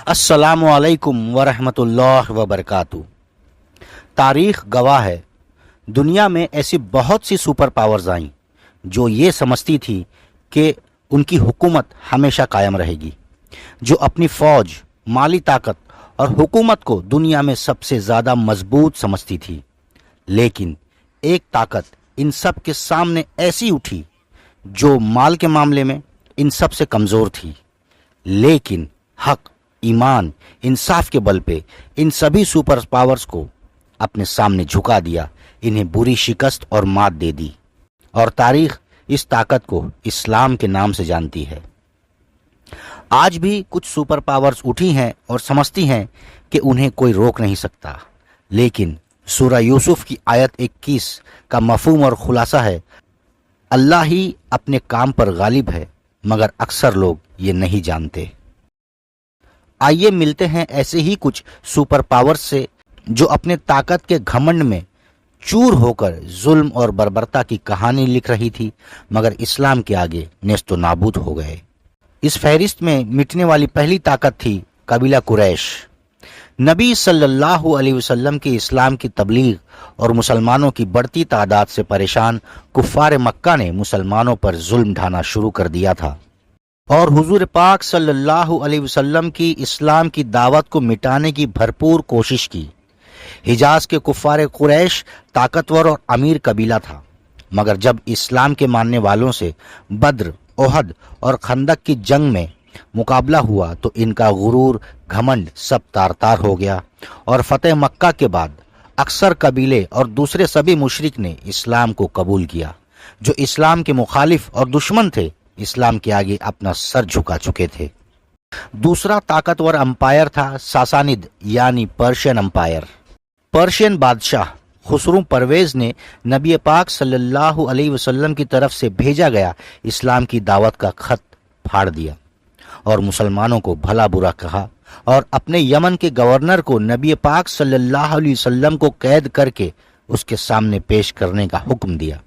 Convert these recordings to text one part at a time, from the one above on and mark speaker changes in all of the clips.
Speaker 1: السلام علیکم ورحمۃ اللہ وبرکاتہ۔ تاریخ گواہ ہے، دنیا میں ایسی بہت سی سپر پاورز آئیں جو یہ سمجھتی تھی کہ ان کی حکومت ہمیشہ قائم رہے گی، جو اپنی فوج، مالی طاقت اور حکومت کو دنیا میں سب سے زیادہ مضبوط سمجھتی تھی۔ لیکن ایک طاقت ان سب کے سامنے ایسی اٹھی جو مال کے معاملے میں ان سب سے کمزور تھی، لیکن حق، ایمان، انصاف کے بل پہ ان سبھی سپر پاورز کو اپنے سامنے جھکا دیا، انہیں بری شکست اور مات دے دی، اور تاریخ اس طاقت کو اسلام کے نام سے جانتی ہے۔ آج بھی کچھ سپر پاورز اٹھی ہیں اور سمجھتی ہیں کہ انہیں کوئی روک نہیں سکتا، لیکن سورہ یوسف کی آیت 21 کا مفہوم اور خلاصہ ہے، اللہ ہی اپنے کام پر غالب ہے، مگر اکثر لوگ یہ نہیں جانتے۔ آئیے ملتے ہیں ایسے ہی کچھ سپر پاورز سے جو اپنے طاقت کے گھمنڈ میں چور ہو کر ظلم اور بربرتا کی کہانی لکھ رہی تھی، مگر اسلام کے آگے نیست و نابود ہو گئے۔ اس فہرست میں مٹنے والی پہلی طاقت تھی قبیلہ قریش۔ نبی صلی اللہ علیہ وسلم کی اسلام کی تبلیغ اور مسلمانوں کی بڑھتی تعداد سے پریشان کفار مکہ نے مسلمانوں پر ظلم ڈھانا شروع کر دیا تھا، اور حضور پاک صلی اللہ علیہ وسلم کی اسلام کی دعوت کو مٹانے کی بھرپور کوشش کی۔ حجاز کے کفار قریش طاقتور اور امیر قبیلہ تھا، مگر جب اسلام کے ماننے والوں سے بدر، احد اور خندق کی جنگ میں مقابلہ ہوا تو ان کا غرور، گھمنڈ سب تار تار ہو گیا، اور فتح مکہ کے بعد اکثر قبیلے اور دوسرے سبھی مشرک نے اسلام کو قبول کیا۔ جو اسلام کے مخالف اور دشمن تھے، اسلام کے آگے اپنا سر جھکا چکے تھے۔ دوسرا طاقتور امپائر تھا ساسانید یعنی پرشین امپائر۔ پرشین بادشاہ خسرو پرویز نے نبی پاک صلی اللہ علیہ وسلم کی طرف سے بھیجا گیا اسلام کی دعوت کا خط پھاڑ دیا اور مسلمانوں کو بھلا برا کہا، اور اپنے یمن کے گورنر کو نبی پاک صلی اللہ علیہ وسلم کو قید کر کے اس کے سامنے پیش کرنے کا حکم دیا۔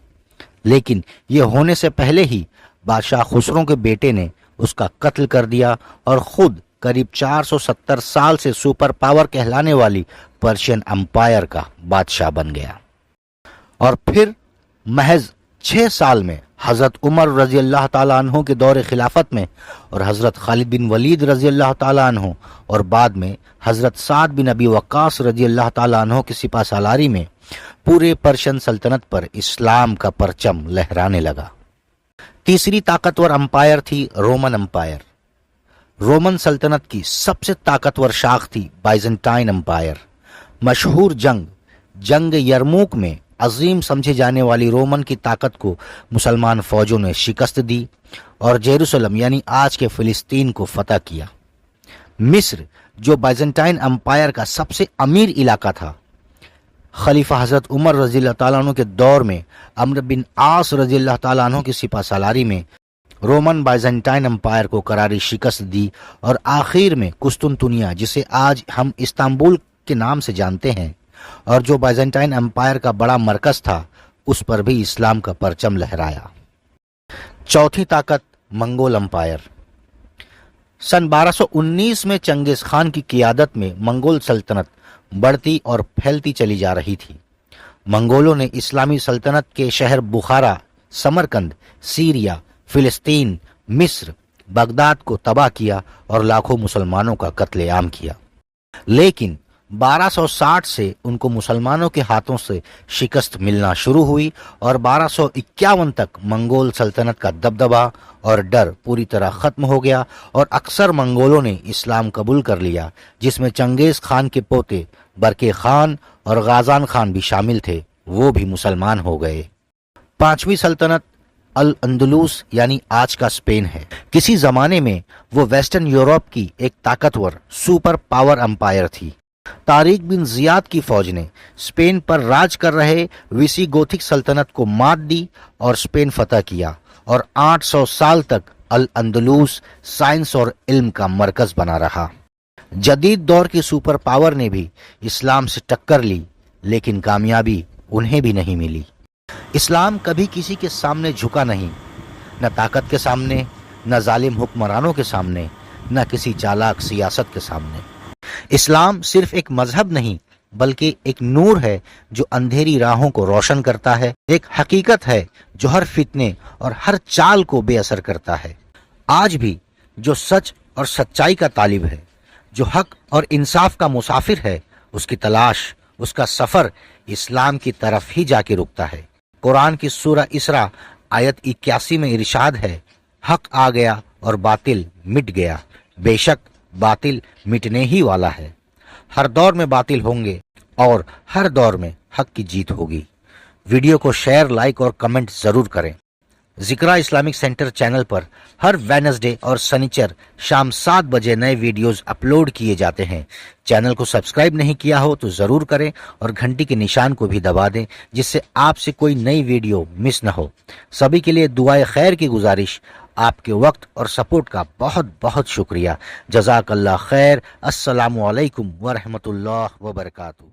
Speaker 1: لیکن یہ ہونے سے پہلے ہی بادشاہ خسرو کے بیٹے نے اس کا قتل کر دیا اور خود قریب 470 سال سے سپر پاور کہلانے والی پرشین امپائر کا بادشاہ بن گیا۔ اور پھر محض 6 سال میں حضرت عمر رضی اللہ تعالیٰ عنہ کے دور خلافت میں اور حضرت خالد بن ولید رضی اللہ تعالیٰ عنہ اور بعد میں حضرت سعد بن ابی وقاص رضی اللہ تعالیٰ عنہ کی سپہ سالاری میں پورے پرشین سلطنت پر اسلام کا پرچم لہرانے لگا۔ تیسری طاقتور امپائر تھی رومن امپائر۔ رومن سلطنت کی سب سے طاقتور شاخ تھی بائزنٹائن امپائر۔ مشہور جنگ یرموک میں عظیم سمجھے جانے والی رومن کی طاقت کو مسلمان فوجوں نے شکست دی اور جیروسلم یعنی آج کے فلسطین کو فتح کیا۔ مصر جو بائزنٹائن امپائر کا سب سے امیر علاقہ تھا، خلیفہ حضرت عمر رضی اللہ تعالیٰ عنہ کے دور میں عمرو بن عاص رضی اللہ تعالیٰ عنہ کی سپہ سالاری میں رومن بائزنٹائن امپائر کو کراری شکست دی، اور آخر میں قسطنطنیہ جسے آج ہم استنبول کے نام سے جانتے ہیں اور جو بائزنٹائن امپائر کا بڑا مرکز تھا، اس پر بھی اسلام کا پرچم لہرایا۔ چوتھی طاقت منگول امپائر۔ سن 1219 میں چنگیز خان کی قیادت میں منگول سلطنت بڑھتی اور پھیلتی چلی جا رہی تھی۔ منگولوں نے اسلامی سلطنت کے شہر بخارا، سمرقند، سیریا، فلسطین، مصر، بغداد کو تباہ کیا اور لاکھوں مسلمانوں کا قتل عام کیا۔ لیکن 1260 سے ان کو مسلمانوں کے ہاتھوں سے شکست ملنا شروع ہوئی، اور 1251 تک منگول سلطنت کا دبدبا اور ڈر پوری طرح ختم ہو گیا، اور اکثر منگولوں نے اسلام قبول کر لیا، جس میں چنگیز خان کے پوتے برقے خان اور غازان خان بھی شامل تھے، وہ بھی مسلمان ہو گئے۔ پانچویں سلطنت الاندلس یعنی آج کا اسپین ہے۔ کسی زمانے میں وہ ویسٹرن یورپ کی ایک طاقتور سپر پاور امپائر تھی۔ طارق بن زیاد کی فوج نے اسپین پر راج کر رہے ویسی گوتھک سلطنت کو مات دی اور اسپین فتح کیا، اور 800 سال تک الاندلس سائنس اور علم کا مرکز بنا رہا۔ جدید دور کی سپر پاور نے بھی اسلام سے ٹکر لی، لیکن کامیابی انہیں بھی نہیں ملی۔ اسلام کبھی کسی کے سامنے جھکا نہیں، نہ طاقت کے سامنے، نہ ظالم حکمرانوں کے سامنے، نہ کسی چالاک سیاست کے سامنے۔ اسلام صرف ایک مذہب نہیں بلکہ ایک نور ہے جو اندھیری راہوں کو روشن کرتا ہے، ایک حقیقت ہے جو ہر فتنے اور ہر چال کو بے اثر کرتا ہے۔ آج بھی جو سچ اور سچائی کا طالب ہے، جو حق اور انصاف کا مسافر ہے، اس کی تلاش، اس کا سفر اسلام کی طرف ہی جا کے رکتا ہے۔ قرآن کی سورہ اسراء آیت 81 میں ارشاد ہے، حق آ گیا اور باطل مٹ گیا، بے شک باطل مٹنے ہی والا ہے۔ ہر دور میں باطل ہوں گے اور ہر دور میں حق کی جیت ہوگی۔ ویڈیو کو شیئر، لائک اور کمنٹ ضرور کریں۔ ذکرہ اسلامک سینٹر چینل پر ہر وینسڈے اور سنیچر شام 7 بجے نئے ویڈیوز اپلوڈ کیے جاتے ہیں۔ چینل کو سبسکرائب نہیں کیا ہو تو ضرور کریں اور گھنٹی کے نشان کو بھی دبا دیں جس سے آپ سے کوئی نئی ویڈیو مس نہ ہو۔ سبھی کے لیے دعائے خیر کی گزارش۔ آپ کے وقت اور سپورٹ کا بہت بہت شکریہ۔ جزاک اللہ خیر۔ السلام علیکم ورحمۃ اللہ وبرکاتہ۔